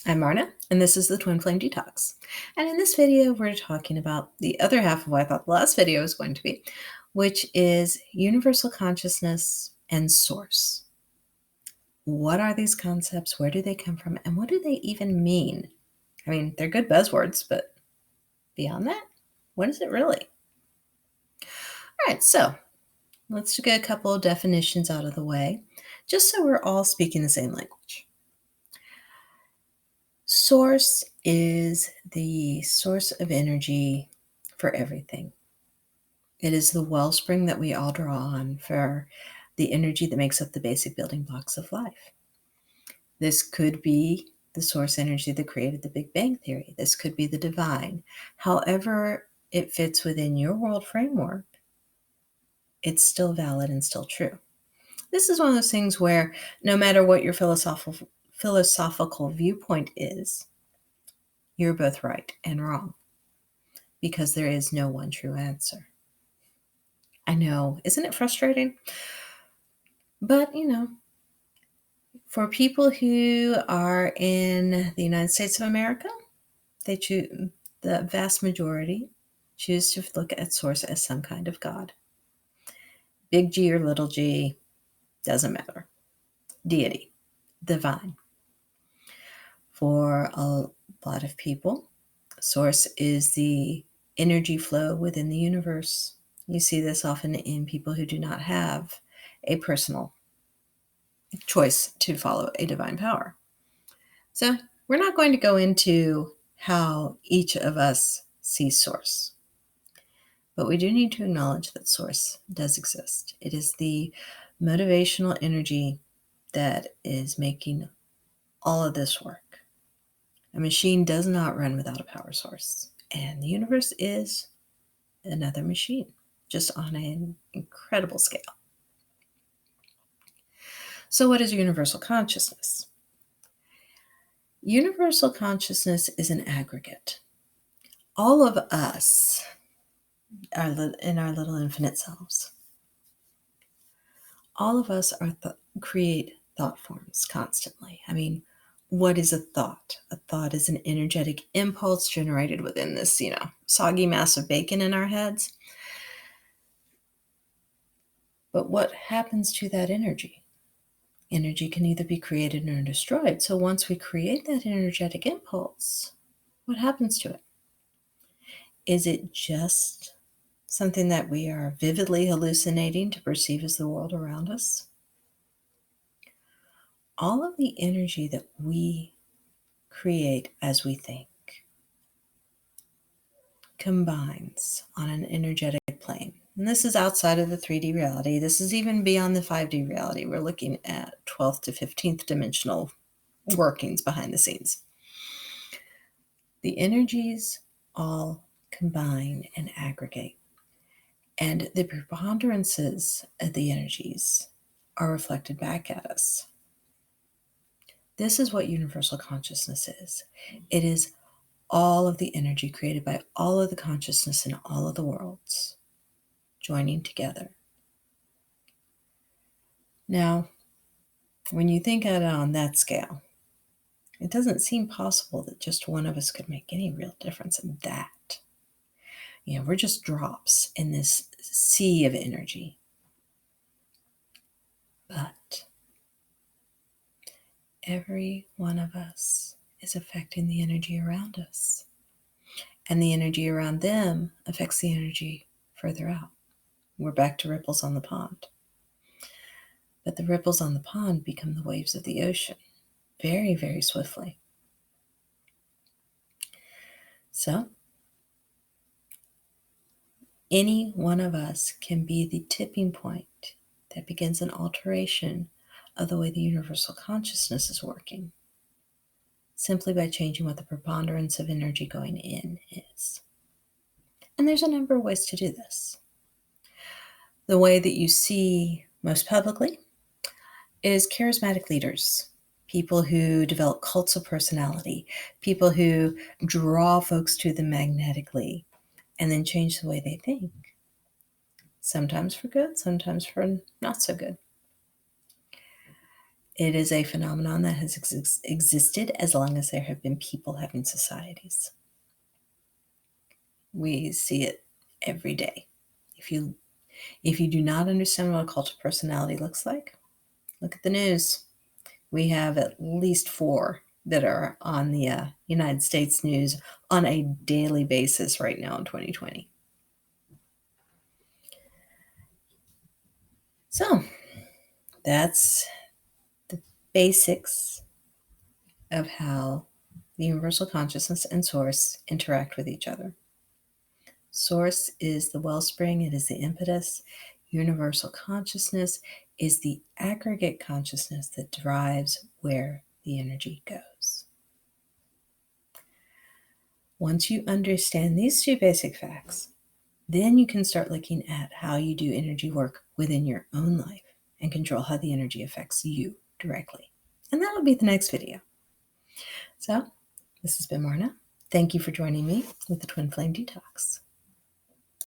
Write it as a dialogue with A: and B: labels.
A: I'm Marna, and this is the Twin Flame Detox. And in this video, we're talking about the other half of what I thought the last video was going to be, which is universal consciousness and source. What are these concepts? Where do they come from? And what do they even mean? I mean, they're good buzzwords, but beyond that, what is it really? All right, so let's get a couple of definitions out of the way, just so we're all speaking the same language. Source is the source of energy for everything. It is the wellspring that we all draw on for the energy that makes up the basic building blocks of life. This could be the source energy that created the Big Bang Theory. This could be the divine. However it fits within your world framework, it's still valid and still true. This is one of those things where no matter what your philosophical viewpoint is, you're both right and wrong, because there is no one true answer. I know, isn't it frustrating? But, for people who are in the United States of America, the vast majority choose to look at source as some kind of God. Big G or little g, doesn't matter. Deity, divine. For a lot of people, source is the energy flow within the universe. You see this often in people who do not have a personal choice to follow a divine power. So we're not going to go into how each of us sees source, but we do need to acknowledge that source does exist. It is the motivational energy that is making all of this work. A machine does not run without a power source, and the universe is another machine, just on an incredible scale. So what is universal consciousness? Universal consciousness is an aggregate. All of us are in our little infinite selves. All of us create thought forms constantly. I mean, what is a thought? A thought is an energetic impulse generated within this, soggy mass of bacon in our heads. But what happens to that energy? Energy can either be created or destroyed. So once we create that energetic impulse, what happens to it? Is it just something that we are vividly hallucinating to perceive as the world around us? All of the energy that we create as we think combines on an energetic plane. And this is outside of the 3D reality. This is even beyond the 5D reality. We're looking at 12th to 15th dimensional workings behind the scenes. The energies all combine and aggregate, and the preponderances of the energies are reflected back at us. This is what universal consciousness is. It is all of the energy created by all of the consciousness in all of the worlds joining together. Now, when you think at it on that scale, it doesn't seem possible that just one of us could make any real difference in that. We're just drops in this sea of energy. But every one of us is affecting the energy around us. And the energy around them affects the energy further out. We're back to ripples on the pond. But the ripples on the pond become the waves of the ocean very, very swiftly. So, any one of us can be the tipping point that begins an alteration of the way the universal consciousness is working, simply by changing what the preponderance of energy going in is. And there's a number of ways to do this. The way that you see most publicly is charismatic leaders, people who develop cults of personality, people who draw folks to them magnetically and then change the way they think. Sometimes for good, sometimes for not so good. It is a phenomenon that has existed as long as there have been people having societies. We see it every day. If you do not understand what a cult of personality looks like, look at the news. We have at least 4 that are on the United States news on a daily basis right now in 2020. So that's the basics of how the universal consciousness and source interact with each other. Source is the wellspring, it is the impetus. Universal consciousness is the aggregate consciousness that drives where the energy goes. Once you understand these 2 basic facts, then you can start looking at how you do energy work within your own life and control how the energy affects you directly. And that will be the next video. So, this has been Marna. Thank you for joining me with the Twin Flame Detox.